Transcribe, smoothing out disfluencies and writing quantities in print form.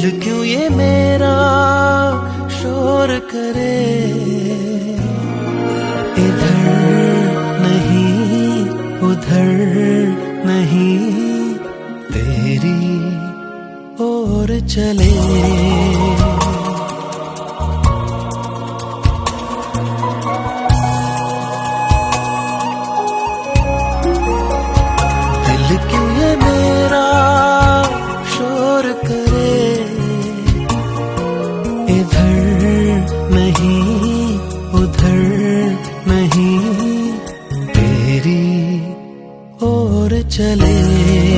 दिल क्यों ये मेरा शोर करे, इधर नहीं उधर नहीं तेरी ओर चले। दिल क्यों ये मेरा शोर करे, इधर नहीं उधर नहीं तेरी ओर चले।